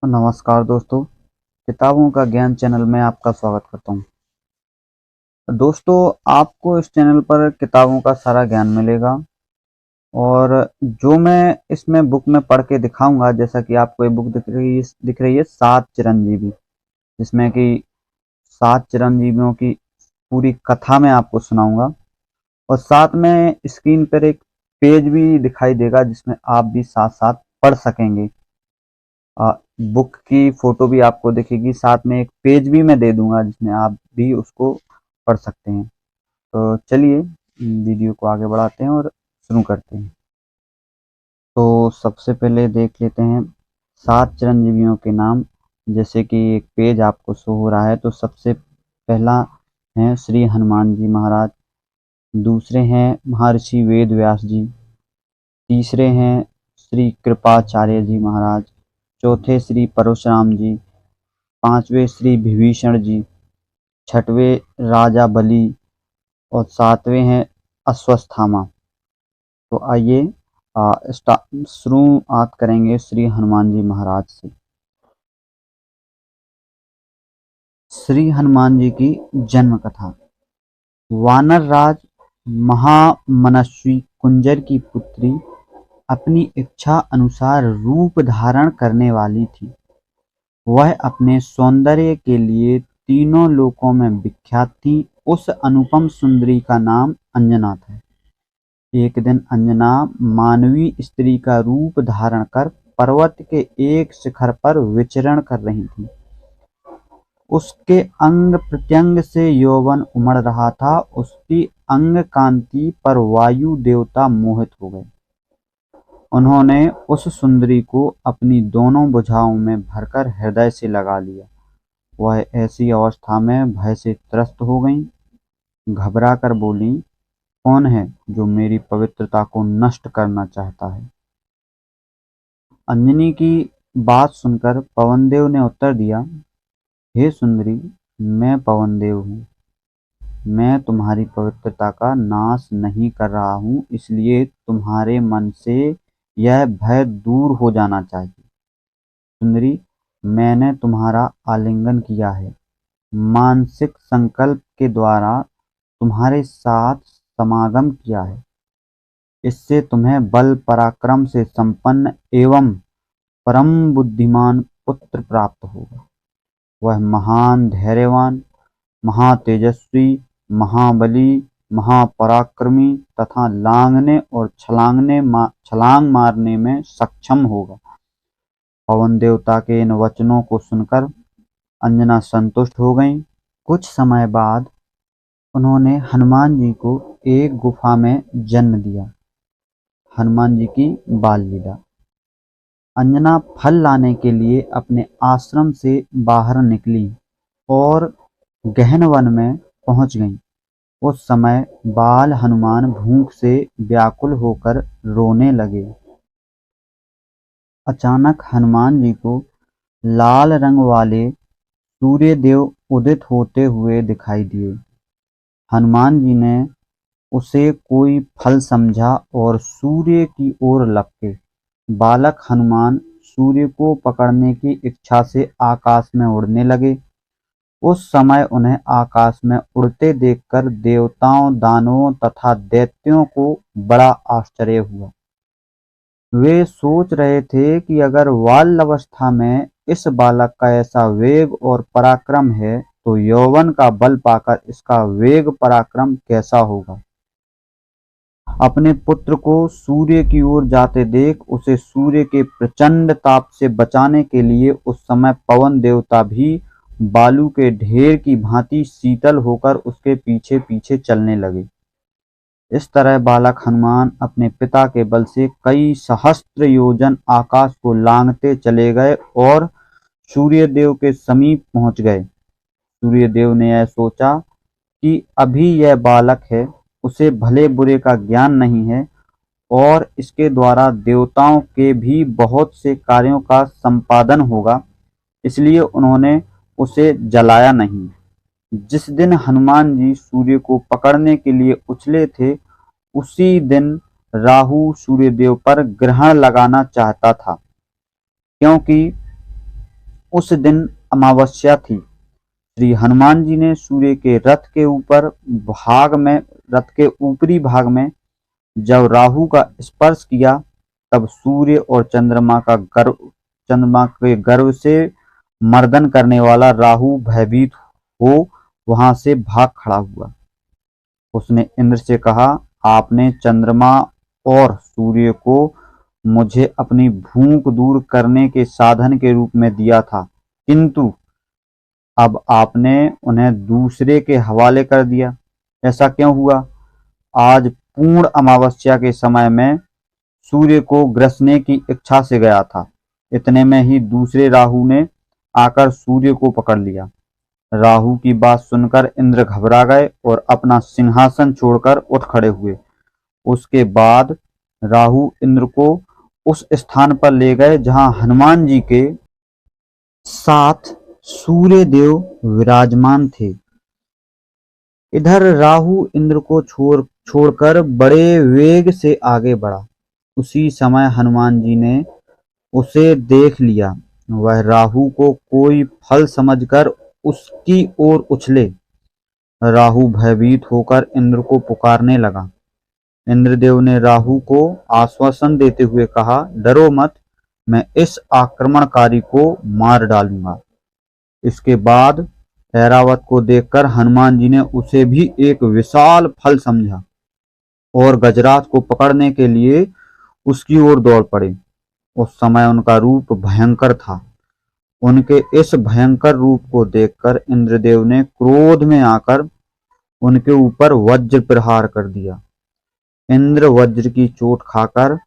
नमस्कार दोस्तों, किताबों का ज्ञान चैनल में आपका स्वागत करता हूँ। दोस्तों, आपको इस चैनल पर किताबों का सारा ज्ञान मिलेगा और जो मैं इसमें बुक में पढ़ के दिखाऊंगा, जैसा कि आपको ये बुक दिख रही है सात चिरंजीवी, जिसमें कि सात चिरंजीवियों की पूरी कथा मैं आपको सुनाऊंगा और साथ में स्क्रीन पर एक पेज भी दिखाई देगा जिसमें आप भी साथ साथ पढ़ सकेंगे। अ, बुक की फोटो भी आपको दिखेगी, साथ में एक पेज भी मैं दे दूंगा जिसमें आप भी उसको पढ़ सकते हैं। तो चलिए वीडियो को आगे बढ़ाते हैं और शुरू करते हैं। तो सबसे पहले देख लेते हैं सात चिरंजीवियों के नाम। जैसे कि एक पेज आपको शो हो रहा है, तो सबसे पहला है श्री हनुमान जी महाराज, दूसरे हैं महर्षि वेद व्यास जी, तीसरे हैं श्री कृपाचार्य जी महाराज, चौथे श्री परशुराम जी, पांचवें श्री विभीषण जी, छठवें राजा बलि और सातवें हैं अश्वत्थामा। तो आइए शुरुआत करेंगे श्री हनुमान जी महाराज से। श्री हनुमान जी की जन्म कथा। वानर राज महामनस्वी कुंजर की पुत्री अपनी इच्छा अनुसार रूप धारण करने वाली थी। वह अपने सौंदर्य के लिए तीनों लोकों में विख्यात थी। उस अनुपम सुंदरी का नाम अंजना था। एक दिन अंजना मानवी स्त्री का रूप धारण कर पर्वत के एक शिखर पर विचरण कर रही थी। उसके अंग प्रत्यंग से यौवन उमड़ रहा था। उसकी अंग कांति पर वायु देवता मोहित हो गए। उन्होंने उस सुंदरी को अपनी दोनों भुजाओं में भरकर हृदय से लगा लिया। वह ऐसी अवस्था में भय से त्रस्त हो गईं। घबरा कर बोली, कौन है जो मेरी पवित्रता को नष्ट करना चाहता है? अंजनी की बात सुनकर पवनदेव ने उत्तर दिया, हे सुंदरी, मैं पवनदेव हूँ। मैं तुम्हारी पवित्रता का नाश नहीं कर रहा हूँ, इसलिए तुम्हारे मन से यह भय दूर हो जाना चाहिए। सुंदरी, मैंने तुम्हारा आलिंगन किया है, मानसिक संकल्प के द्वारा तुम्हारे साथ समागम किया है। इससे तुम्हें बल पराक्रम से संपन्न एवं परम बुद्धिमान पुत्र प्राप्त होगा। वह महान धैर्यवान, महातेजस्वी, महाबली, महापराक्रमी तथा लांघने और छलांग मारने में सक्षम होगा। पवन देवता के इन वचनों को सुनकर अंजना संतुष्ट हो गईं। कुछ समय बाद उन्होंने हनुमान जी को एक गुफा में जन्म दिया। हनुमान जी की बाल लीला। अंजना फल लाने के लिए अपने आश्रम से बाहर निकली और गहन वन में पहुंच गईं। उस समय बाल हनुमान भूख से व्याकुल होकर रोने लगे। अचानक हनुमान जी को लाल रंग वाले सूर्य देव उदित होते हुए दिखाई दिए। हनुमान जी ने उसे कोई फल समझा और सूर्य की ओर लपके। बालक हनुमान सूर्य को पकड़ने की इच्छा से आकाश में उड़ने लगे। उस समय उन्हें आकाश में उड़ते देखकर देवताओं, दानवों तथा दैत्यों को बड़ा आश्चर्य हुआ। वे सोच रहे थे कि अगर बाल्यावस्था में इस बालक का ऐसा वेग और पराक्रम है, तो यौवन का बल पाकर इसका वेग पराक्रम कैसा होगा। अपने पुत्र को सूर्य की ओर जाते देख उसे सूर्य के प्रचंड ताप से बचाने के लिए उस समय पवन देवता भी बालू के ढेर की भांति शीतल होकर उसके पीछे पीछे चलने लगे। इस तरह बालक हनुमान अपने पिता के बल से कई सहस्त्र योजन आकाश को लांघते चले गए और सूर्यदेव के समीप पहुंच गए। सूर्यदेव ने यह सोचा कि अभी यह बालक है, उसे भले बुरे का ज्ञान नहीं है और इसके द्वारा देवताओं के भी बहुत से कार्यों का संपादन होगा, इसलिए उन्होंने उसे जलाया नहीं। जिस दिन हनुमान जी सूर्य को पकड़ने के लिए उछले थे, उसी दिन राहु सूर्यदेव पर ग्रहण लगाना चाहता था, क्योंकि उस दिन अमावस्या थी। श्री हनुमान जी ने सूर्य के रथ के ऊपरी भाग में जब राहु का स्पर्श किया, तब सूर्य और चंद्रमा के गर्व से मर्दन करने वाला राहु भयभीत हो वहां से भाग खड़ा हुआ। उसने इंद्र से कहा, आपने चंद्रमा और सूर्य को मुझे अपनी भूख दूर करने के साधन के रूप में दिया था, किंतु अब आपने उन्हें दूसरे के हवाले कर दिया। ऐसा क्यों हुआ? आज पूर्ण अमावस्या के समय में सूर्य को ग्रसने की इच्छा से गया था। इतने में ही दूसरे राहु ने आकर सूर्य को पकड़ लिया। राहु की बात सुनकर इंद्र घबरा गए और अपना सिंहासन छोड़कर उठ खड़े हुए। उसके बाद राहु इंद्र को उस स्थान पर ले गए जहां हनुमान जी के साथ सूर्य देव विराजमान थे। इधर राहु इंद्र को छोड़कर बड़े वेग से आगे बढ़ा। उसी समय हनुमान जी ने उसे देख लिया। वह राहु को कोई फल समझकर उसकी ओर उछले। राहु भयभीत होकर इंद्र को पुकारने लगा। इंद्रदेव ने राहु को आश्वासन देते हुए कहा, डरो मत, मैं इस आक्रमणकारी को मार डालूंगा। इसके बाद ऐरावत को देखकर हनुमान जी ने उसे भी एक विशाल फल समझा और गजराज को पकड़ने के लिए उसकी ओर दौड़ पड़े। उस समय उनका रूप भयंकर था। उनके इस भयंकर रूप को देखकर इंद्रदेव ने क्रोध में आकर उनके ऊपर वज्र प्रहार कर दिया। इंद्र वज्र की चोट खाकर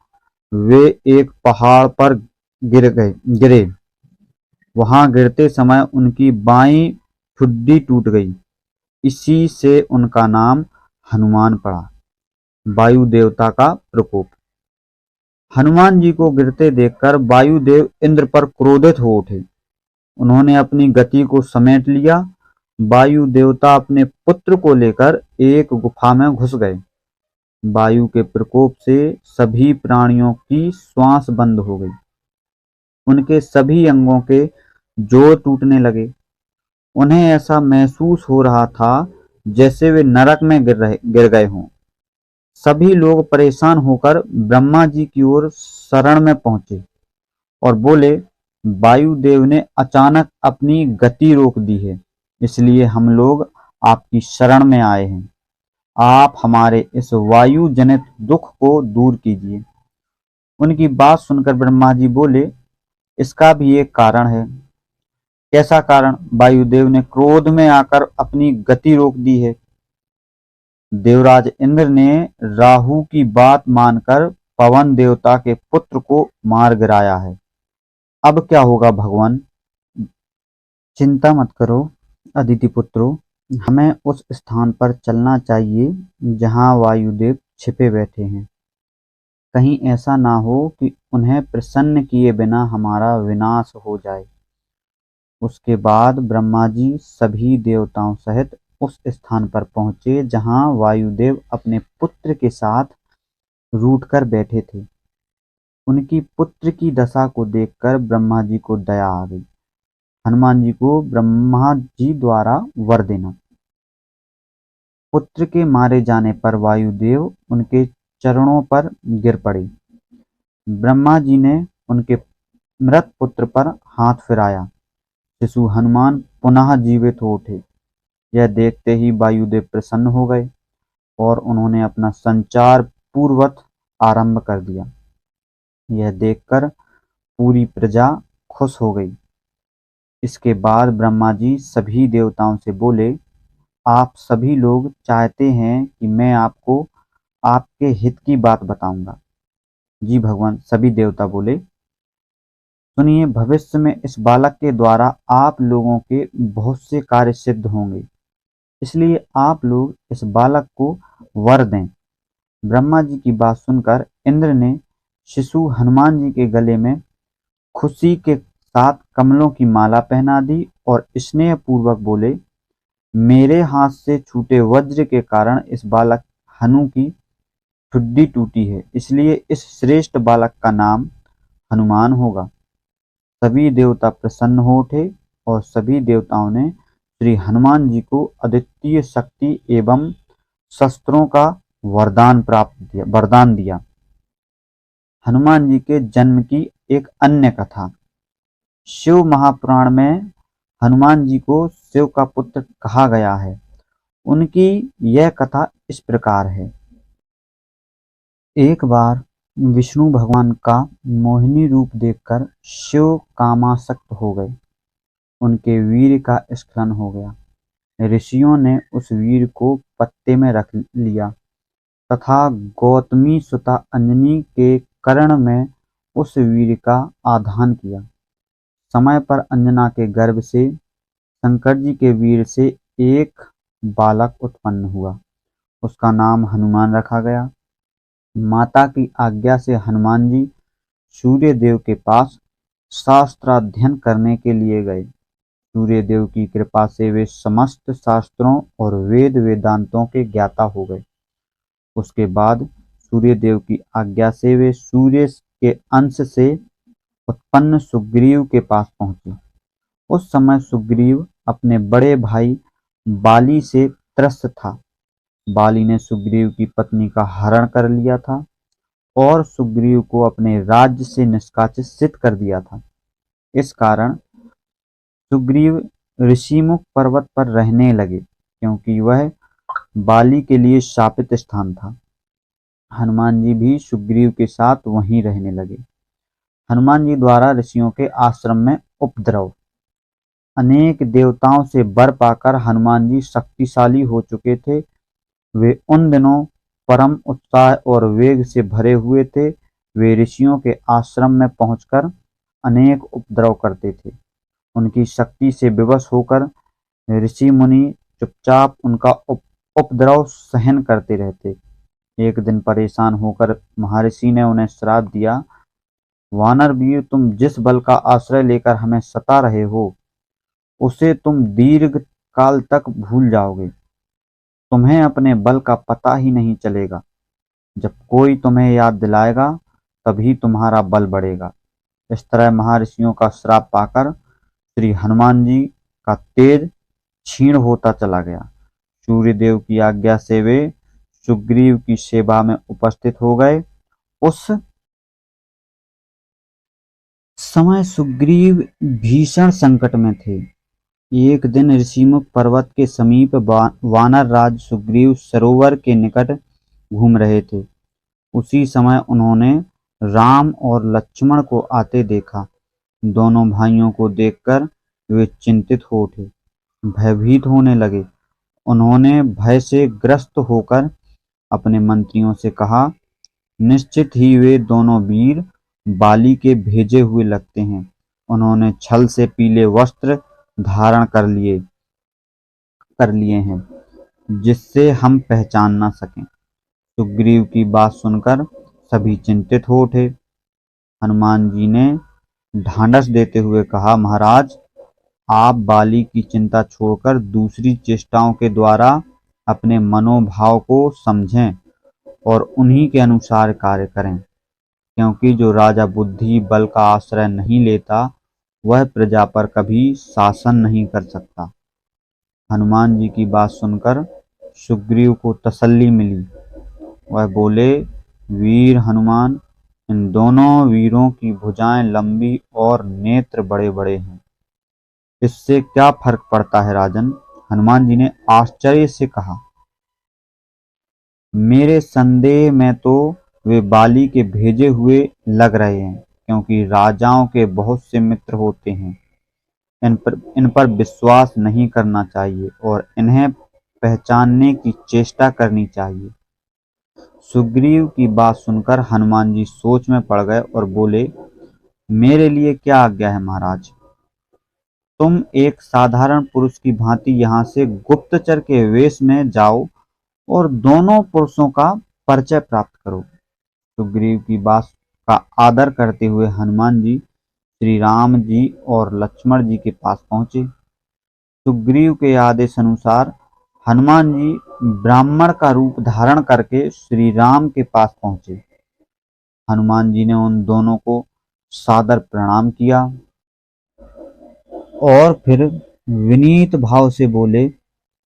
वे एक पहाड़ पर गिरे। वहां गिरते समय उनकी बाईं ठुड्डी टूट गई। इसी से उनका नाम हनुमान पड़ा। वायु देवता का प्रकोप। हनुमान जी को गिरते देखकर वायुदेव इंद्र पर क्रोधित हो उठे। उन्होंने अपनी गति को समेट लिया। वायु देवता अपने पुत्र को लेकर एक गुफा में घुस गए। वायु के प्रकोप से सभी प्राणियों की श्वास बंद हो गई। उनके सभी अंगों के जोड़ टूटने लगे। उन्हें ऐसा महसूस हो रहा था जैसे वे नरक में गिर गए हों। सभी लोग परेशान होकर ब्रह्मा जी की ओर शरण में पहुंचे और बोले, वायुदेव ने अचानक अपनी गति रोक दी है, इसलिए हम लोग आपकी शरण में आए हैं। आप हमारे इस वायु जनित दुख को दूर कीजिए। उनकी बात सुनकर ब्रह्मा जी बोले, इसका भी एक कारण है। कैसा कारण? वायुदेव ने क्रोध में आकर अपनी गति रोक दी है। देवराज इंद्र ने राहु की बात मानकर पवन देवता के पुत्र को मार गिराया है। अब क्या होगा भगवान? चिंता मत करो अदिति पुत्रों, हमें उस स्थान पर चलना चाहिए जहां वायुदेव छिपे बैठे हैं। कहीं ऐसा ना हो कि उन्हें प्रसन्न किए बिना हमारा विनाश हो जाए। उसके बाद ब्रह्मा जी सभी देवताओं सहित उस स्थान पर पहुंचे जहां वायुदेव अपने पुत्र के साथ रूठकर बैठे थे। उनकी पुत्र की दशा को देखकर ब्रह्मा जी को दया आ गई। हनुमान जी को ब्रह्मा जी द्वारा वर देना। पुत्र के मारे जाने पर वायुदेव उनके चरणों पर गिर पड़े। ब्रह्मा जी ने उनके मृत पुत्र पर हाथ फिराया। शिशु हनुमान पुनः जीवित हो उठे। यह देखते ही वायुदेव प्रसन्न हो गए और उन्होंने अपना संचार पूर्ववत आरंभ कर दिया। यह देखकर पूरी प्रजा खुश हो गई। इसके बाद ब्रह्मा जी सभी देवताओं से बोले, आप सभी लोग चाहते हैं कि मैं आपको आपके हित की बात बताऊंगा। जी भगवान, सभी देवता बोले। सुनिए, भविष्य में इस बालक के द्वारा आप लोगों के बहुत से कार्य सिद्ध होंगे, इसलिए आप लोग इस बालक को वर दें। ब्रह्मा जी की बात सुनकर इंद्र ने शिशु हनुमान जी के गले में खुशी के साथ कमलों की माला पहना दी और स्नेह पूर्वक बोले, मेरे हाथ से छूटे वज्र के कारण इस बालक हनु की ठुड्डी टूटी है, इसलिए इस श्रेष्ठ बालक का नाम हनुमान होगा। सभी देवता प्रसन्न हो उठे और सभी देवताओं ने श्री हनुमान जी को अद्वितीय शक्ति एवं शस्त्रों का वरदान दिया। हनुमान जी के जन्म की एक अन्य कथा। शिव महापुराण में हनुमान जी को शिव का पुत्र कहा गया है। उनकी यह कथा इस प्रकार है। एक बार विष्णु भगवान का मोहिनी रूप देखकर शिव कामासक्त हो गए। उनके वीर का स्खलन हो गया। ऋषियों ने उस वीर को पत्ते में रख लिया तथा गौतमी सुता अंजनी के कर्ण में उस वीर का आधान किया। समय पर अंजना के गर्भ से शंकर जी के वीर से एक बालक उत्पन्न हुआ। उसका नाम हनुमान रखा गया। माता की आज्ञा से हनुमान जी सूर्य देव के पास शास्त्राध्ययन करने के लिए गए। सूर्य देव की कृपा से वे समस्त शास्त्रों और वेद वेदांतों के ज्ञाता हो गए। उसके बाद सूर्य देव की आज्ञा से वे सूर्य के अंश से उत्पन्न सुग्रीव के पास पहुंचे। उस समय सुग्रीव अपने बड़े भाई बाली से त्रस्त था। बाली ने सुग्रीव की पत्नी का हरण कर लिया था और सुग्रीव को अपने राज्य से निष्कासित कर दिया था। इस कारण सुग्रीव ऋषिमुख पर्वत पर रहने लगे, क्योंकि वह बाली के लिए शापित स्थान था। हनुमान जी भी सुग्रीव के साथ वहीं रहने लगे। हनुमान जी द्वारा ऋषियों के आश्रम में उपद्रव। अनेक देवताओं से वर पाकर हनुमान जी शक्तिशाली हो चुके थे। वे उन दिनों परम उत्साह और वेग से भरे हुए थे। वे ऋषियों के आश्रम में पहुंचकर अनेक उपद्रव करते थे। उनकी शक्ति से विवश होकर ऋषि मुनि चुपचाप उनका उपद्रव सहन करते रहते। एक दिन परेशान होकर महर्षि ने उन्हें श्राप दिया, वानर वीर, तुम जिस बल का आश्रय लेकर हमें सता रहे हो उसे तुम दीर्घ काल तक भूल जाओगे। तुम्हें अपने बल का पता ही नहीं चलेगा। जब कोई तुम्हें याद दिलाएगा तभी तुम्हारा बल बढ़ेगा। इस तरह महर्षियों का श्राप पाकर श्री हनुमान जी का तेज क्षीण होता चला गया। सूर्यदेव की आज्ञा से वे सुग्रीव की सेवा में उपस्थित हो गए। उस समय सुग्रीव भीषण संकट में थे। एक दिन ऋषिमुख पर्वत के समीप वानर राज सुग्रीव सरोवर के निकट घूम रहे थे। उसी समय उन्होंने राम और लक्ष्मण को आते देखा। दोनों भाइयों को देखकर वे चिंतित हो उठे, भयभीत होने लगे। उन्होंने भय से ग्रस्त होकर अपने मंत्रियों से कहा, निश्चित ही वे दोनों वीर बाली के भेजे हुए लगते हैं। उन्होंने छल से पीले वस्त्र धारण कर लिए हैं, जिससे हम पहचान न सकें। सुग्रीव की बात सुनकर सभी चिंतित हो उठे। हनुमान जी ने ढांढस देते हुए कहा, महाराज, आप बाली की चिंता छोड़कर दूसरी चेष्टाओं के द्वारा अपने मनोभाव को समझें और उन्हीं के अनुसार कार्य करें, क्योंकि जो राजा बुद्धि बल का आश्रय नहीं लेता वह प्रजा पर कभी शासन नहीं कर सकता। हनुमान जी की बात सुनकर सुग्रीव को तसल्ली मिली। वह बोले, वीर हनुमान, इन दोनों वीरों की भुजाएं लंबी और नेत्र बड़े बड़े हैं। इससे क्या फर्क पड़ता है राजन? हनुमान जी ने आश्चर्य से कहा, मेरे संदेह में तो वे बाली के भेजे हुए लग रहे हैं, क्योंकि राजाओं के बहुत से मित्र होते हैं। इन पर विश्वास नहीं करना चाहिए और इन्हें पहचानने की चेष्टा करनी चाहिए। सुग्रीव की बात सुनकर हनुमान जी सोच में पड़ गए और बोले, मेरे लिए क्या आज्ञा है महाराज? तुम एक साधारण पुरुष की भांति यहाँ से गुप्तचर के वेश में जाओ और दोनों पुरुषों का परिचय प्राप्त करो। सुग्रीव की बात का आदर करते हुए हनुमान जी श्री राम जी और लक्ष्मण जी के पास पहुंचे। सुग्रीव के आदेश अनुसार हनुमान जी ब्राह्मण का रूप धारण करके श्री राम के पास पहुंचे। हनुमान जी ने उन दोनों को सादर प्रणाम किया और फिर विनीत भाव से बोले,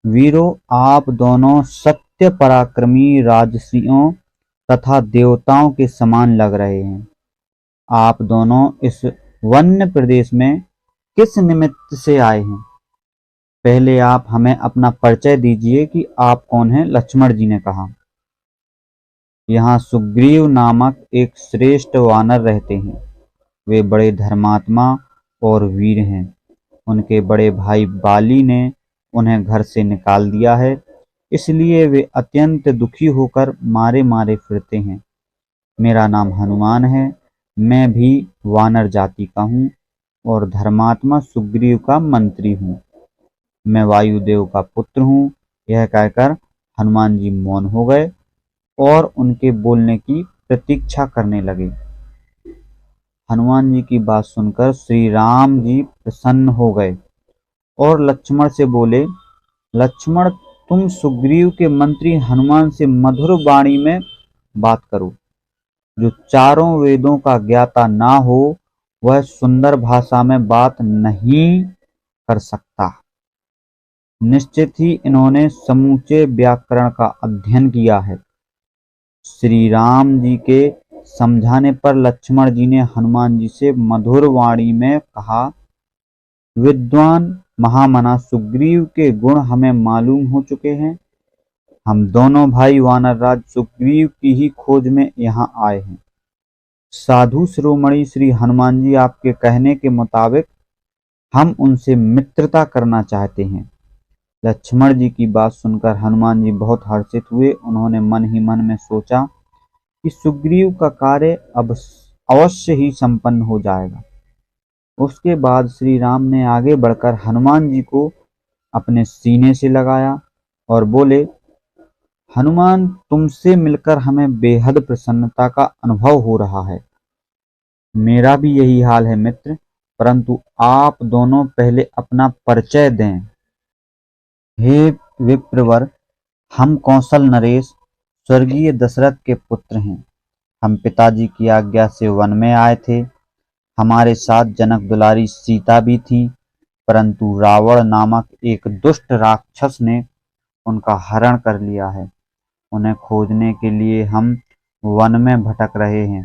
वीरों, आप दोनों सत्य पराक्रमी राजसियों तथा देवताओं के समान लग रहे हैं। आप दोनों इस वन्य प्रदेश में किस निमित्त से आए हैं? पहले आप हमें अपना परिचय दीजिए कि आप कौन हैं। लक्ष्मण जी ने कहा, यहाँ सुग्रीव नामक एक श्रेष्ठ वानर रहते हैं। वे बड़े धर्मात्मा और वीर हैं। उनके बड़े भाई बाली ने उन्हें घर से निकाल दिया है, इसलिए वे अत्यंत दुखी होकर मारे मारे फिरते हैं। मेरा नाम हनुमान है। मैं भी वानर जाति का हूँ और धर्मात्मा सुग्रीव का मंत्री हूँ। मैं वायुदेव का पुत्र हूँ। यह कहकर हनुमान जी मौन हो गए और उनके बोलने की प्रतीक्षा करने लगे। हनुमान जी की बात सुनकर श्री राम जी प्रसन्न हो गए और लक्ष्मण से बोले, लक्ष्मण, तुम सुग्रीव के मंत्री हनुमान से मधुर वाणी में बात करो। जो चारों वेदों का ज्ञाता ना हो वह सुंदर भाषा में बात नहीं कर सकता। निश्चित ही इन्होंने समूचे व्याकरण का अध्ययन किया है। श्री राम जी के समझाने पर लक्ष्मण जी ने हनुमान जी से मधुर वाणी में कहा, विद्वान महामना सुग्रीव के गुण हमें मालूम हो चुके हैं। हम दोनों भाई वानर राज सुग्रीव की ही खोज में यहाँ आए हैं। साधु शिरोमणि श्री हनुमान जी, आपके कहने के मुताबिक हम उनसे मित्रता करना चाहते हैं। लक्ष्मण जी की बात सुनकर हनुमान जी बहुत हर्षित हुए। उन्होंने मन ही मन में सोचा कि सुग्रीव का कार्य अब अवश्य ही संपन्न हो जाएगा। उसके बाद श्री राम ने आगे बढ़कर हनुमान जी को अपने सीने से लगाया और बोले, हनुमान, तुमसे मिलकर हमें बेहद प्रसन्नता का अनुभव हो रहा है। मेरा भी यही हाल है मित्र, परंतु आप दोनों पहले अपना परिचय दें। हे विप्रवर, हम कौशल नरेश स्वर्गीय दशरथ के पुत्र हैं। हम पिताजी की आज्ञा से वन में आए थे। हमारे साथ जनक दुलारी सीता भी थी, परंतु रावण नामक एक दुष्ट राक्षस ने उनका हरण कर लिया है। उन्हें खोजने के लिए हम वन में भटक रहे हैं।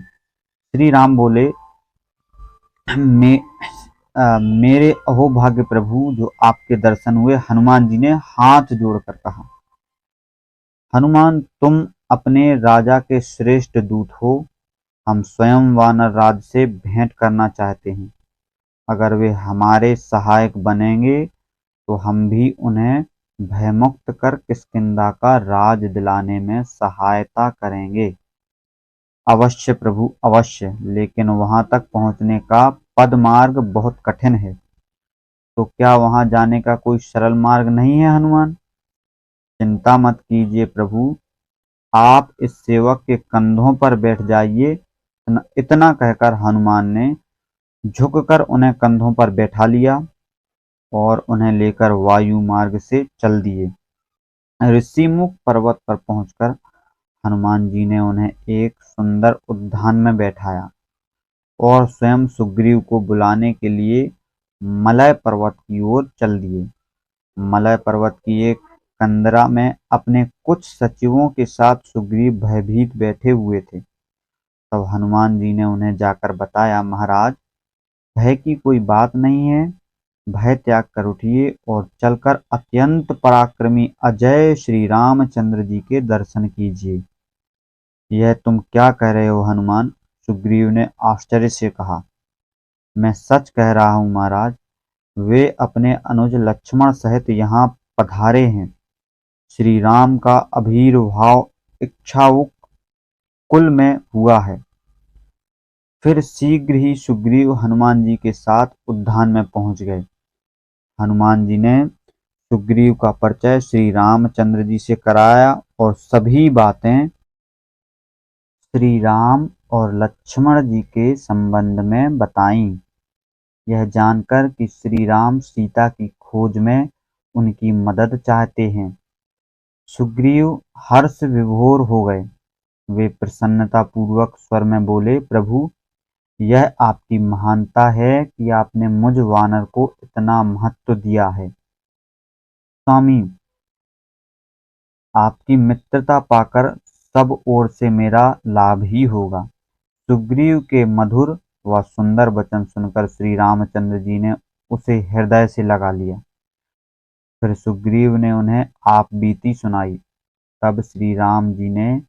श्री राम बोले, मे, मेरे अहोभाग्य प्रभु, जो आपके दर्शन हुए। हनुमान जी ने हाथ जोड़कर कहा, हनुमान, तुम अपने राजा के श्रेष्ठ दूत हो। हम स्वयं वानर राज से भेंट करना चाहते हैं। अगर वे हमारे सहायक बनेंगे तो हम भी उन्हें भयमुक्त कर किष्किंधा का राज दिलाने में सहायता करेंगे। अवश्य प्रभु, अवश्य, लेकिन वहां तक पहुंचने का पदमार्ग बहुत कठिन है। तो क्या वहां जाने का कोई सरल मार्ग नहीं है हनुमान? चिंता मत कीजिए प्रभु, आप इस सेवक के कंधों पर बैठ जाइए। इतना कहकर हनुमान ने झुककर उन्हें कंधों पर बैठा लिया और उन्हें लेकर वायु मार्ग से चल दिए। ऋषिमुख पर्वत पर पहुंचकर हनुमान जी ने उन्हें एक सुंदर उद्यान में बैठाया और स्वयं सुग्रीव को बुलाने के लिए मलय पर्वत की ओर चल दिए। मलय पर्वत की एक कंदरा में अपने कुछ सचिवों के साथ सुग्रीव भयभीत बैठे हुए थे। तब हनुमान जी ने उन्हें जाकर बताया, महाराज, भय की कोई बात नहीं है। भय त्याग कर उठिए और चलकर अत्यंत पराक्रमी अजय श्री रामचंद्र जी के दर्शन कीजिए। यह तुम क्या कह रहे हो हनुमान? सुग्रीव ने आश्चर्य से कहा। मैं सच कह रहा हूँ महाराज। वे अपने अनुज लक्ष्मण सहित यहाँ पधारे हैं। श्री राम का आविर्भाव इक्ष्वाकु कुल में हुआ है। फिर शीघ्र ही सुग्रीव हनुमान जी के साथ उद्यान में पहुंच गए। हनुमान जी ने सुग्रीव का परिचय श्री रामचंद्र जी से कराया और सभी बातें श्री राम और लक्ष्मण जी के संबंध में बताईं। यह जानकर कि श्री राम सीता की खोज में उनकी मदद चाहते हैं, सुग्रीव हर्ष विभोर हो गए। वे प्रसन्नता पूर्वक स्वर में बोले, प्रभु, यह आपकी महानता है कि आपने मुझ वानर को इतना महत्व दिया है। स्वामी, आपकी मित्रता पाकर सब ओर से मेरा लाभ ही होगा। सुग्रीव के मधुर व सुंदर वचन सुनकर श्री रामचंद्र जी ने उसे हृदय से लगा लिया। फिर सुग्रीव ने उन्हें आप बीती सुनाई। तब श्री राम जी ने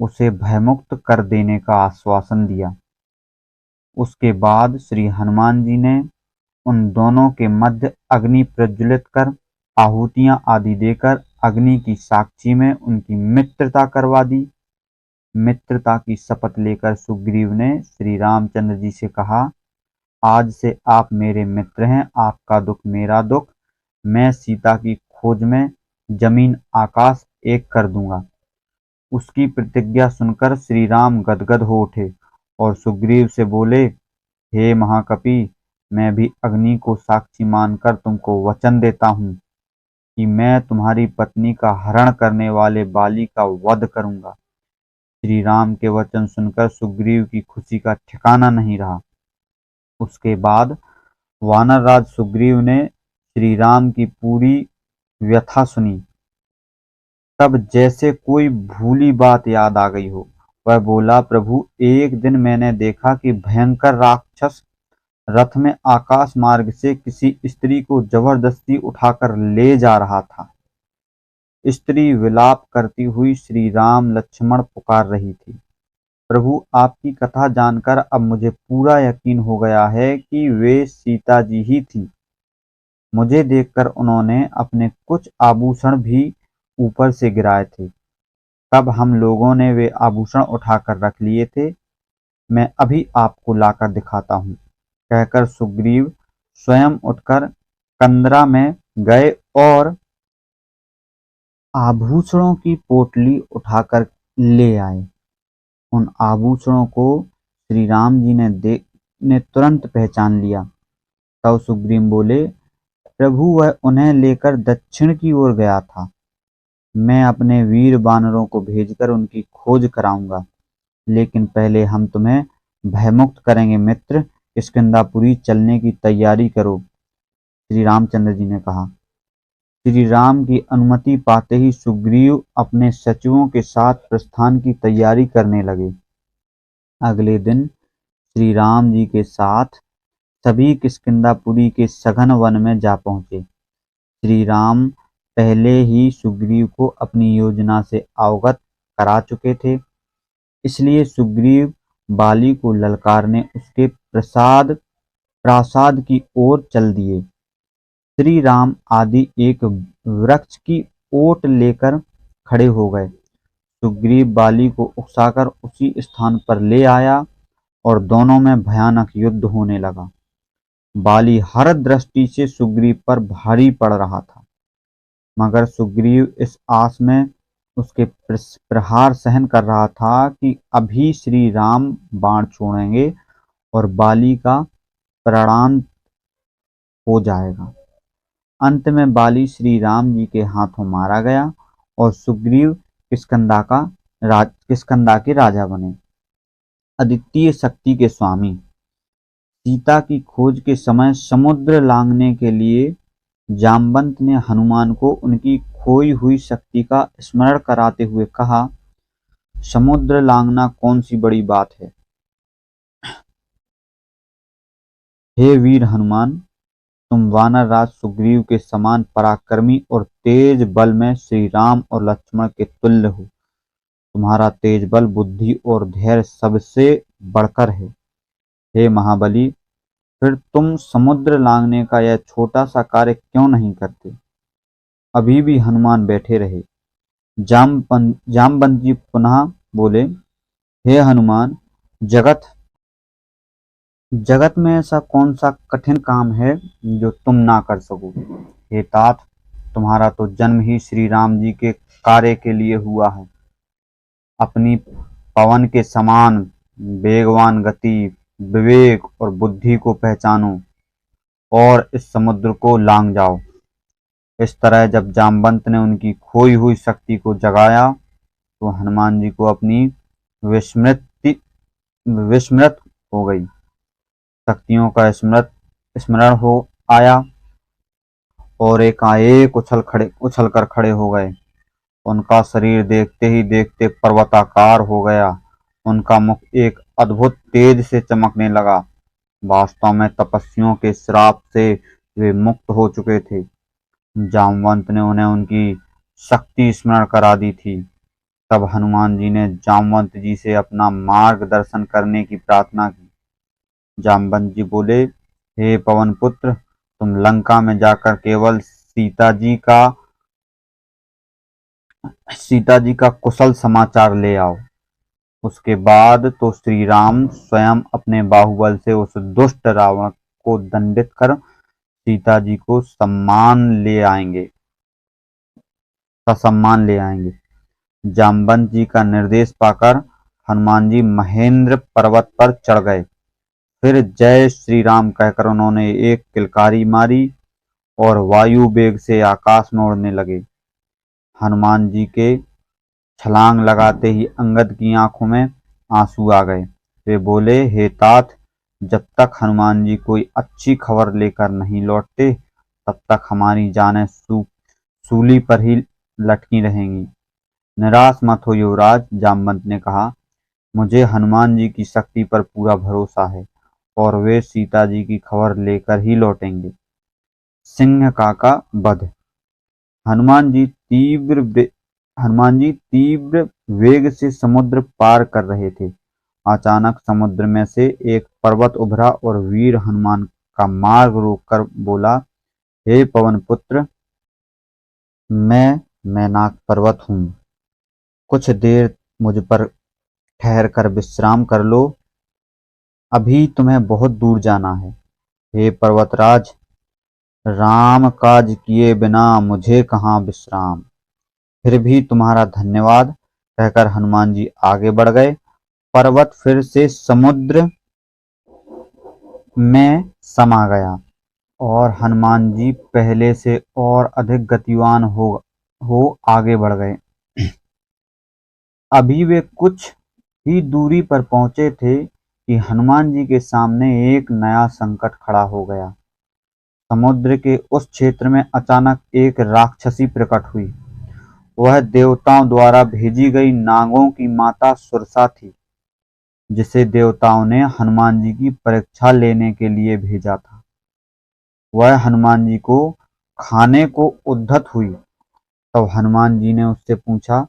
उसे भयमुक्त कर देने का आश्वासन दिया। उसके बाद श्री हनुमान जी ने उन दोनों के मध्य अग्नि प्रज्वलित कर आहुतियां आदि देकर अग्नि की साक्षी में उनकी मित्रता करवा दी। मित्रता की शपथ लेकर सुग्रीव ने श्री रामचंद्र जी से कहा, आज से आप मेरे मित्र हैं, आपका दुख मेरा दुख। मैं सीता की खोज में जमीन आकाश एक कर दूंगा। उसकी प्रतिज्ञा सुनकर श्री राम गदगद हो उठे और सुग्रीव से बोले, हे महाकपि, मैं भी अग्नि को साक्षी मानकर तुमको वचन देता हूँ कि मैं तुम्हारी पत्नी का हरण करने वाले बाली का वध करूंगा। श्री राम के वचन सुनकर सुग्रीव की खुशी का ठिकाना नहीं रहा। उसके बाद वानरराज सुग्रीव ने श्री राम की पूरी व्यथा सुनी। तब जैसे कोई भूली बात याद आ गई हो, वह बोला, प्रभु, एक दिन मैंने देखा कि भयंकर राक्षस रथ में आकाश मार्ग से किसी स्त्री को जबरदस्ती उठाकर ले जा रहा था। स्त्री विलाप करती हुई श्री राम लक्ष्मण पुकार रही थी। प्रभु, आपकी कथा जानकर अब मुझे पूरा यकीन हो गया है कि वे सीता जी ही थी। मुझे देखकर उन्होंने अपने कुछ आभूषण भी ऊपर से गिराए थे। तब हम लोगों ने वे आभूषण उठाकर रख लिए थे। मैं अभी आपको लाकर दिखाता हूँ। कहकर सुग्रीव स्वयं उठकर कंदरा में गए और आभूषणों की पोटली उठाकर ले आए। उन आभूषणों को श्री राम जी ने तुरंत पहचान लिया। तब सुग्रीव बोले, प्रभु, वह उन्हें लेकर दक्षिण की ओर गया था। मैं अपने वीर बानरों को भेजकर उनकी खोज कराऊंगा, लेकिन पहले हम तुम्हें भयमुक्त करेंगे। मित्र, किष्किंधापुरी चलने की तैयारी करो, श्री रामचंद्र जी ने कहा। श्री राम की अनुमति पाते ही सुग्रीव अपने सचिवों के साथ प्रस्थान की तैयारी करने लगे। अगले दिन श्री राम जी के साथ सभी किष्किंधापुरी के सघन वन में जा पहुंचे। श्री राम पहले ही सुग्रीव को अपनी योजना से अवगत करा चुके थे, इसलिए सुग्रीव बाली को ललकारने उसके प्रासाद की ओर चल दिए। श्री राम आदि एक वृक्ष की ओट लेकर खड़े हो गए। सुग्रीव बाली को उकसाकर उसी स्थान पर ले आया और दोनों में भयानक युद्ध होने लगा। बाली हर दृष्टि से सुग्रीव पर भारी पड़ रहा था, मगर सुग्रीव इस आस में उसके प्रहार सहन कर रहा था कि अभी श्री राम बाण छोड़ेंगे और बाली का प्राणांत हो जाएगा। अंत में बाली श्री राम जी के हाथों मारा गया और सुग्रीव किष्किंधा के राजा बने। अद्वितीय शक्ति के स्वामी, सीता की खोज के समय समुद्र लांघने के लिए जामवंत ने हनुमान को उनकी खोई हुई शक्ति का स्मरण कराते हुए कहा, समुद्र लांघना कौन सी बड़ी बात है। हे वीर हनुमान, तुम वानर राज सुग्रीव के समान पराक्रमी और तेज बल में श्री राम और लक्ष्मण के तुल्य हो। तुम्हारा तेज बल, बुद्धि और धैर्य सबसे बढ़कर है। हे महाबली, फिर तुम समुद्र लांघने का यह छोटा सा कार्य क्यों नहीं करते। अभी भी हनुमान बैठे रहे। जामवंत जी पुनः बोले, हे हनुमान, जगत में ऐसा कौन सा कठिन काम है जो तुम ना कर सको। हे तात, तुम्हारा तो जन्म ही श्री राम जी के कार्य के लिए हुआ है। अपनी पवन के समान वेगवान गति, विवेक और बुद्धि को पहचानो और इस समुद्र को लांघ जाओ। इस तरह जब जामवंत ने उनकी खोई हुई शक्ति को जगाया तो हनुमान जी को अपनी विस्मृत हो गई। शक्तियों का स्मरण हो आया और एकाएक उछल कर खड़े हो गए। उनका शरीर देखते ही देखते पर्वताकार हो गया। उनका मुख एक अद्भुत तेज से चमकने लगा। वास्तव में तपस्वियों के श्राप से वे मुक्त हो चुके थे। जामवंत ने उन्हें उनकी शक्ति स्मरण करा दी थी। तब हनुमान जी ने जामवंत जी से अपना मार्गदर्शन करने की प्रार्थना की। जामवंत जी बोले, हे पवन पुत्र, तुम लंका में जाकर केवल सीता जी का कुशल समाचार ले आओ। उसके बाद तो श्री राम स्वयं अपने बाहुबल से उस दुष्ट रावण को दंडित कर सीता जी को ससम्मान ले आएंगे। जामवंत जी का निर्देश पाकर हनुमान जी महेंद्र पर्वत पर चढ़ गए। फिर जय श्री राम कहकर उन्होंने एक किलकारी मारी और वायु वेग से आकाश में उड़ने लगे। हनुमान जी के छलांग लगाते ही अंगद की आंखों में आंसू आ गए। वे बोले, हे तात, जब तक हनुमान जी कोई अच्छी खबर लेकर नहीं लौटते तब तक हमारी जानें सूली पर ही लटकी रहेंगी। निराश मत हो युवराज, जामवंत ने कहा। मुझे हनुमान जी की शक्ति पर पूरा भरोसा है और वे सीता जी की खबर लेकर ही लौटेंगे। सिंहका वध। हनुमान जी तीव्र वेग से समुद्र पार कर रहे थे। अचानक समुद्र में से एक पर्वत उभरा और वीर हनुमान का मार्ग रोककर बोला, हे पवन पुत्र, मैं मैनाक पर्वत हूँ। कुछ देर मुझ पर ठहर कर विश्राम कर लो। अभी तुम्हें बहुत दूर जाना है। हे पर्वतराज, राम काज किए बिना मुझे कहाँ विश्राम। फिर भी तुम्हारा धन्यवाद कहकर हनुमान जी आगे बढ़ गए। पर्वत फिर से समुद्र में समा गया और हनुमान जी पहले से और अधिक गतिवान हो आगे बढ़ गए। अभी वे कुछ ही दूरी पर पहुंचे थे कि हनुमान जी के सामने एक नया संकट खड़ा हो गया। समुद्र के उस क्षेत्र में अचानक एक राक्षसी प्रकट हुई। वह देवताओं द्वारा भेजी गई नागों की माता सुरसा थी, जिसे देवताओं ने हनुमान जी की परीक्षा लेने के लिए भेजा था। वह हनुमान जी को खाने को उद्धत हुई। तब हनुमान जी ने उससे पूछा,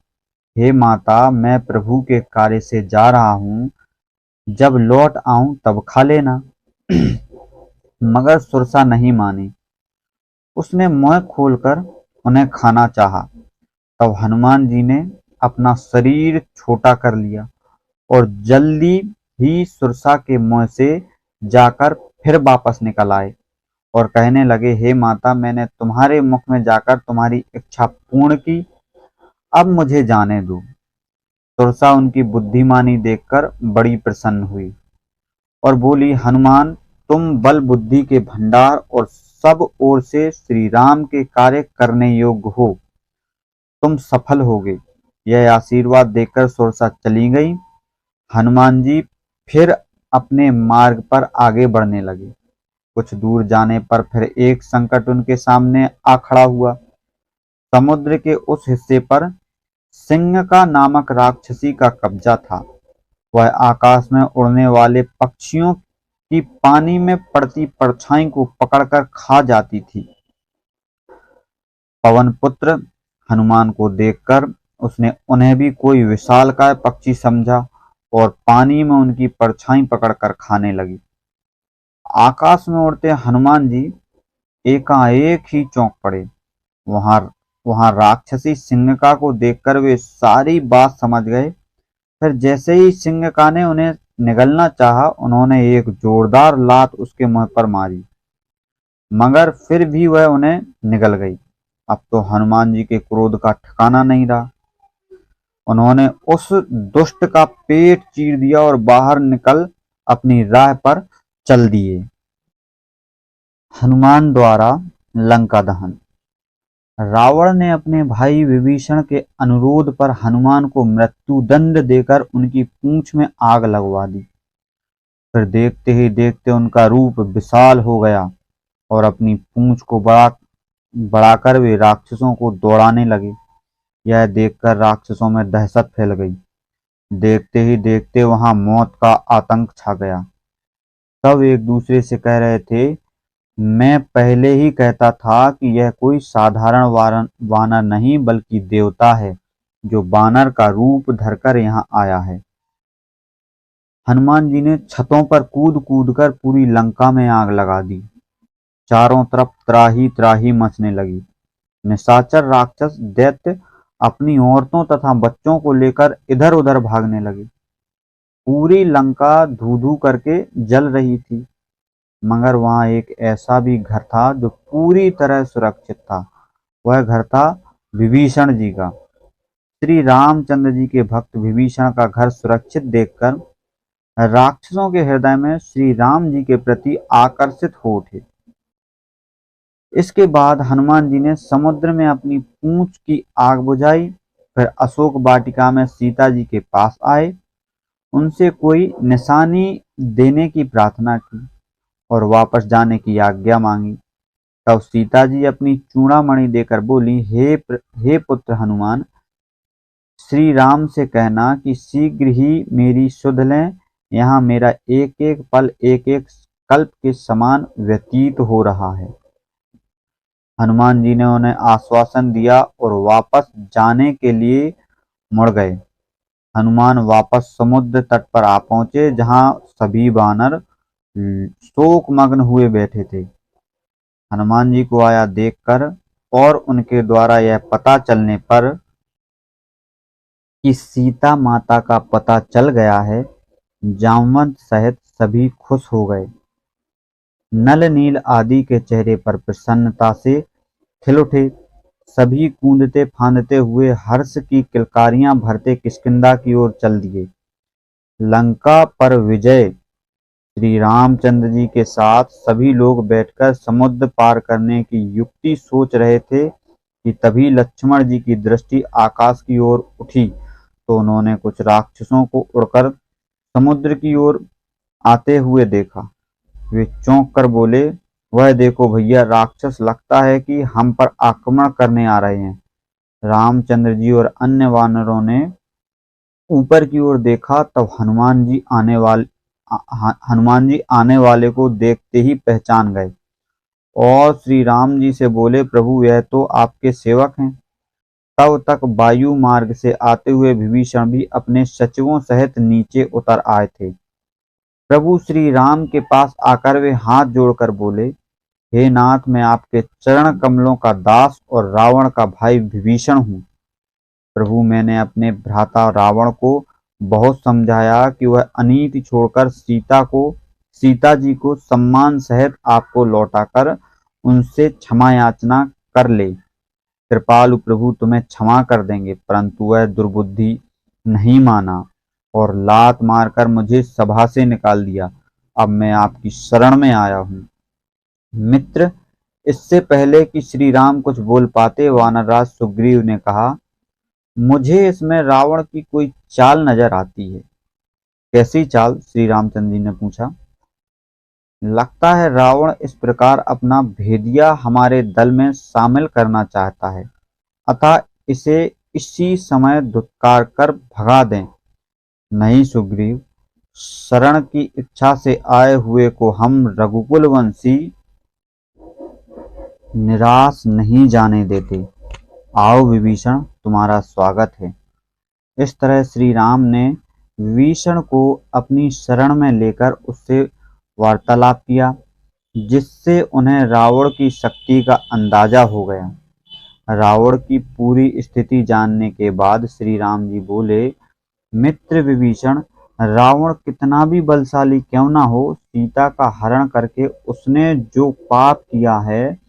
हे माता, मैं प्रभु के कार्य से जा रहा हूँ, जब लौट आऊं तब खा लेना। मगर सुरसा नहीं मानी। उसने मुंह खोलकर उन्हें खाना चाहा। तब हनुमान जी ने अपना शरीर छोटा कर लिया और जल्दी ही सुरसा के मुंह से जाकर फिर वापस निकल आए और कहने लगे, हे माता, मैंने तुम्हारे मुख में जाकर तुम्हारी इच्छा पूर्ण की, अब मुझे जाने दो। सुरसा उनकी बुद्धिमानी देखकर बड़ी प्रसन्न हुई और बोली, हनुमान, तुम बल बुद्धि के भंडार और सब ओर से श्री राम के कार्य करने योग्य हो। तुम सफल होगे। यह आशीर्वाद देकर सुरसा चली गई। हनुमान जी फिर अपने मार्ग पर आगे बढ़ने लगे। कुछ दूर जाने पर फिर एक संकट उनके सामने आ खड़ा हुआ। समुद्र के उस हिस्से पर सिंहका नामक राक्षसी का कब्जा था। वह आकाश में उड़ने वाले पक्षियों की पानी में पड़ती परछाई को पकड़कर खा जाती थी। पवन पुत्र हनुमान को देखकर उसने उन्हें भी कोई विशालकाय पक्षी समझा और पानी में उनकी परछाई पकड़कर खाने लगी। आकाश में उड़ते हनुमान जी एकाएक ही चौंक पड़े। वहां राक्षसी सिंहका को देखकर वे सारी बात समझ गए। फिर जैसे ही सिंहका ने उन्हें निगलना चाहा, उन्होंने एक जोरदार लात उसके मुंह पर मारी, मगर फिर भी वह उन्हें निगल गई। अब तो हनुमान जी के क्रोध का ठिकाना नहीं रहा। उन्होंने उस दुष्ट का पेट चीर दिया और बाहर निकल अपनी राह पर चल दिए। हनुमान द्वारा लंका दहन। रावण ने अपने भाई विभीषण के अनुरोध पर हनुमान को मृत्युदंड देकर उनकी पूंछ में आग लगवा दी। फिर देखते ही देखते उनका रूप विशाल हो गया और अपनी पूंछ को बढ़ाकर वे राक्षसों को दौड़ाने लगे। यह देखकर राक्षसों में दहशत फैल गई। देखते ही देखते वहां मौत का आतंक छा गया। सब एक दूसरे से कह रहे थे, मैं पहले ही कहता था कि यह कोई साधारण वानर नहीं बल्कि देवता है, जो बानर का रूप धरकर यहाँ आया है। हनुमान जी ने छतों पर कूद कूद कर पूरी लंका में आग लगा दी। चारों तरफ त्राही त्राही मचने लगी। निशाचर राक्षस दैत्य अपनी औरतों तथा बच्चों को लेकर इधर उधर भागने लगे। पूरी लंका धू धू करके जल रही थी, मगर वहां एक ऐसा भी घर था जो पूरी तरह सुरक्षित था। वह घर था विभीषण जी का। श्री रामचंद्र जी के भक्त विभीषण का घर सुरक्षित देखकर राक्षसों के हृदय में श्री राम जी के प्रति आकर्षित हो उठे। इसके बाद हनुमान जी ने समुद्र में अपनी पूंछ की आग बुझाई। फिर अशोक वाटिका में सीता जी के पास आए, उनसे कोई निशानी देने की प्रार्थना की और वापस जाने की आज्ञा मांगी। तब सीता जी अपनी चूड़ामणि देकर बोली, हे पुत्र हनुमान, श्री राम से कहना कि शीघ्र ही मेरी सुध लें। यहाँ मेरा एक एक पल एक एक कल्प के समान व्यतीत हो रहा है। हनुमान जी ने उन्हें आश्वासन दिया और वापस जाने के लिए मुड़ गए। हनुमान वापस समुद्र तट पर आ पहुंचे, जहां सभी वानर शोकमग्न हुए बैठे थे। हनुमान जी को आया देखकर और उनके द्वारा यह पता चलने पर कि सीता माता का पता चल गया है, जामवंत सहित सभी खुश हो गए। नल नील आदि के चेहरे पर प्रसन्नता से खिल उठे। सभी कूदते फांदते हुए हर्ष की किलकारियां भरते किष्किंधा की ओर चल दिए। लंका पर विजय श्री रामचंद्र जी के साथ सभी लोग बैठकर समुद्र पार करने की युक्ति सोच रहे थे कि तभी लक्ष्मण जी की दृष्टि आकाश की ओर उठी तो उन्होंने कुछ राक्षसों को उड़कर समुद्र की ओर आते हुए देखा। वे चौंक कर बोले, वह देखो भैया, राक्षस लगता है कि हम पर आक्रमण करने आ रहे हैं। रामचंद्र जी और अन्य वानरों ने ऊपर की ओर देखा, तब हनुमान जी आने वाले को देखते ही पहचान गए और श्री राम जी से बोले, प्रभु यह तो आपके सेवक हैं। तब तक वायु मार्ग से आते हुए विभीषण भी अपने सचिवों सहित नीचे उतर आए थे। प्रभु श्री राम के पास आकर वे हाथ जोड़कर बोले, हे नाथ, मैं आपके चरण कमलों का दास और रावण का भाई विभीषण हूँ। प्रभु, मैंने अपने भ्राता रावण को बहुत समझाया कि वह अनीति छोड़कर सीता जी को सम्मान सहित आपको लौटाकर उनसे क्षमा याचना कर ले। कृपालु प्रभु तुम्हें क्षमा कर देंगे, परंतु वह दुर्बुद्धि नहीं माना और लात मारकर मुझे सभा से निकाल दिया। अब मैं आपकी शरण में आया हूँ। मित्र, इससे पहले कि श्री राम कुछ बोल पाते, वानरराज सुग्रीव ने कहा, मुझे इसमें रावण की कोई चाल नजर आती है। कैसी चाल? श्री रामचंद्र जी ने पूछा। लगता है रावण इस प्रकार अपना भेदिया हमारे दल में शामिल करना चाहता है, अतः इसे इसी समय धुतकार कर भगा दें। नहीं सुग्रीव, शरण की इच्छा से आए हुए को हम रघुकुल वंशी निराश नहीं जाने देते। आओ विभीषण, तुम्हारा स्वागत है। इस तरह श्री राम ने विभीषण को अपनी शरण में लेकर उससे वार्तालाप किया, जिससे उन्हें रावण की शक्ति का अंदाजा हो गया। रावण की पूरी स्थिति जानने के बाद श्री राम जी बोले, मित्र विभीषण, रावण कितना भी बलशाली क्यों ना हो, सीता का हरण करके उसने जो पाप किया है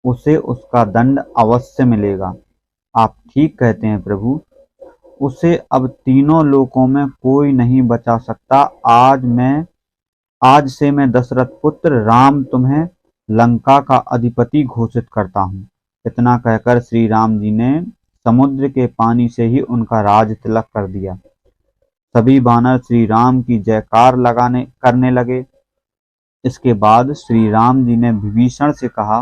उसे उसका दंड अवश्य मिलेगा। आप ठीक कहते हैं प्रभु, उसे अब तीनों लोकों में कोई नहीं बचा सकता। आज से मैं दशरथ पुत्र राम तुम्हें लंका का अधिपति घोषित करता हूँ। इतना कहकर श्री राम जी ने समुद्र के पानी से ही उनका राज तिलक कर दिया। सभी वानर श्री राम की जयकार करने लगे। इसके बाद श्री राम जी ने विभीषण से कहा,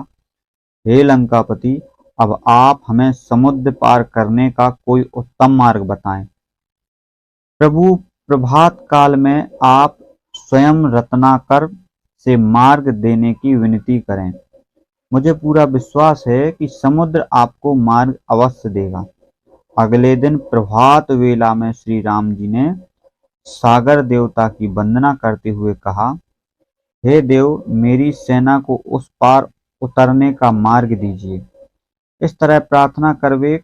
हे लंकापति, अब आप हमें समुद्र पार करने का कोई उत्तम मार्ग बताएं। प्रभु, प्रभात काल में आप स्वयं रत्नाकर से मार्ग देने की विनती करें। मुझे पूरा विश्वास है कि समुद्र आपको मार्ग अवश्य देगा। अगले दिन प्रभात वेला में श्री राम जी ने सागर देवता की वंदना करते हुए कहा, हे देव, मेरी सेना को उस पार उतरने का मार्ग दीजिए। इस तरह प्रार्थना कर वे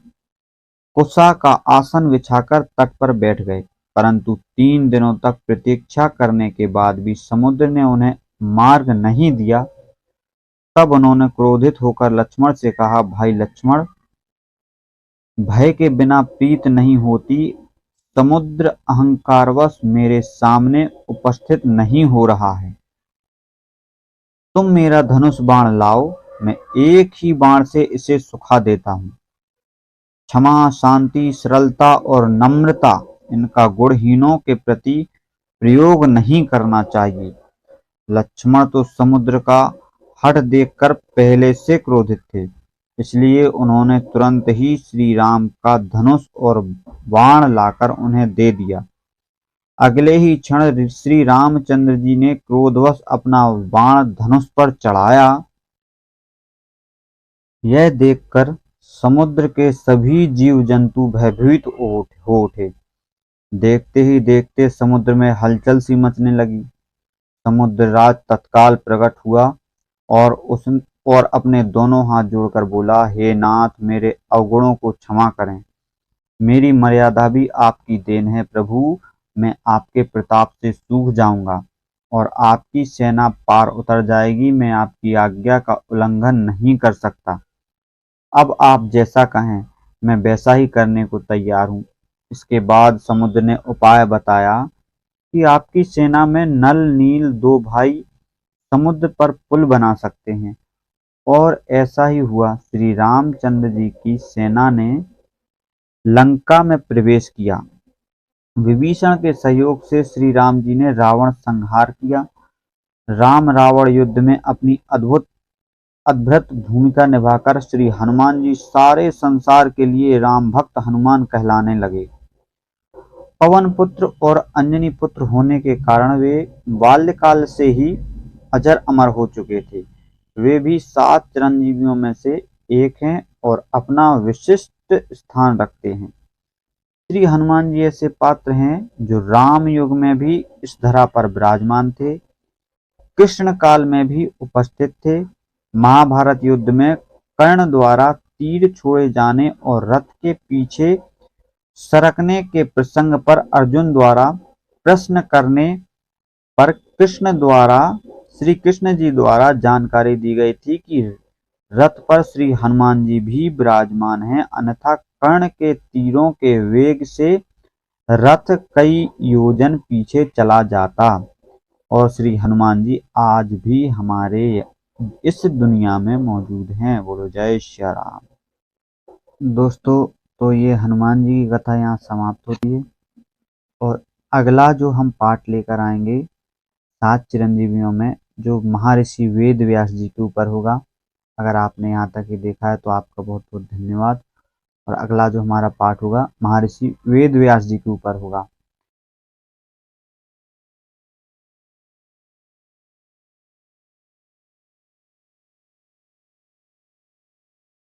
कुशा का आसन बिछाकर तट पर बैठ गए, परंतु 3 दिनों तक प्रतीक्षा करने के बाद भी समुद्र ने उन्हें मार्ग नहीं दिया। तब उन्होंने क्रोधित होकर लक्ष्मण से कहा, भाई लक्ष्मण, भय के बिना प्रीत नहीं होती। समुद्र अहंकारवश मेरे सामने उपस्थित नहीं हो रहा है। तुम मेरा धनुष बाण लाओ, मैं एक ही बाण से इसे सुखा देता हूँ। क्षमा, शांति, सरलता और नम्रता, इनका गुणहीनों के प्रति प्रयोग नहीं करना चाहिए। लक्ष्मण तो समुद्र का हठ देखकर पहले से क्रोधित थे, इसलिए उन्होंने तुरंत ही श्री राम का धनुष और बाण लाकर उन्हें दे दिया। अगले ही क्षण श्री रामचंद्र जी ने क्रोधवश अपना बाण धनुष पर चढ़ाया। यह देखकर समुद्र के सभी जीव जंतु भयभीत हो उठे। देखते ही देखते समुद्र में हलचल सी मचने लगी। समुद्रराज तत्काल प्रकट हुआ और अपने दोनों हाथ जोड़कर बोला, हे नाथ, मेरे अवगुणों को क्षमा करें। मेरी मर्यादा भी आपकी देन है प्रभु। मैं आपके प्रताप से सूख जाऊंगा और आपकी सेना पार उतर जाएगी। मैं आपकी आज्ञा का उल्लंघन नहीं कर सकता। अब आप जैसा कहें, मैं वैसा ही करने को तैयार हूँ। इसके बाद समुद्र ने उपाय बताया कि आपकी सेना में नल, नील 2 भाई समुद्र पर पुल बना सकते हैं। और ऐसा ही हुआ। श्री रामचंद्र जी की सेना ने लंका में प्रवेश किया। विभीषण के सहयोग से श्री राम जी ने रावण संहार किया। राम रावण युद्ध में अपनी अद्भुत भूमिका निभाकर श्री हनुमान जी सारे संसार के लिए राम भक्त हनुमान कहलाने लगे। पवन पुत्र और अंजनी पुत्र होने के कारण वे बाल्यकाल से ही अजर अमर हो चुके थे। वे भी 7 चिरंजीवियों में से एक हैं और अपना विशिष्ट स्थान रखते हैं। श्री हनुमान जी ऐसे पात्र हैं जो राम युग में भी इस धरा पर विराजमान थे, कृष्ण काल में भी उपस्थित थे। महाभारत युद्ध में कर्ण द्वारा तीर छोड़े जाने और रथ के पीछे सरकने के प्रसंग पर अर्जुन द्वारा प्रश्न करने पर श्री कृष्ण जी द्वारा जानकारी दी गई थी कि रथ पर श्री हनुमान जी भी विराजमान हैं, अन्यथा कर्ण के तीरों के वेग से रथ कई योजन पीछे चला जाता। और श्री हनुमान जी आज भी हमारे इस दुनिया में मौजूद हैं। बोलो जय श्री राम। दोस्तों, तो ये हनुमान जी की कथा यहाँ समाप्त होती है और अगला जो हम पाठ लेकर आएंगे 7 चिरंजीवियों में, जो महर्षि वेद व्यास जी के ऊपर होगा। अगर आपने यहाँ तक ही देखा है तो आपका बहुत बहुत धन्यवाद। और अगला जो हमारा पाठ होगा महर्षि वेद व्यास जी के ऊपर होगा।